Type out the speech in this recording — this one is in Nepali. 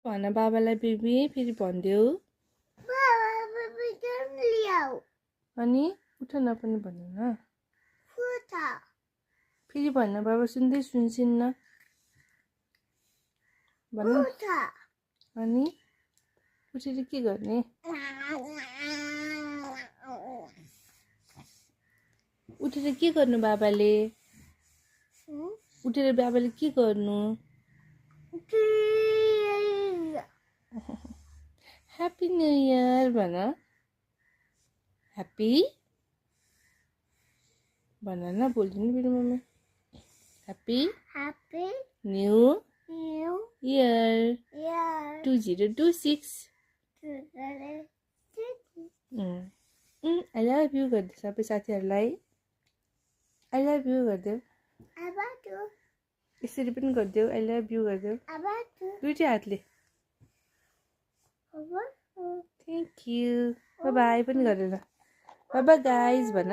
भन बाबालाई बेबी फेरि भनिदेऊ अनि उठ न पनि भन्नु न फेरि भन्न बाबा सुन्दै सुन्सिन्न भन्नु अनि उठेर के गर्ने उठेर के गर्नु बाबाले उठेर बाबाले के गर्नु ह्याप्पी न्यू इयर भन ह्याप्पी भन न बोल्दिनु मेरो mummy happy new year 2026 I love you गरिदियो सबै साथीहरूलाई आई लभ यू गरिदेऊ यसरी पनि गरिदेऊ आई लभ यू गरिदेऊ दुईटै हातले थ्याङ्क यू बाई बाई पनि गरेर बाई बाई गाइज भन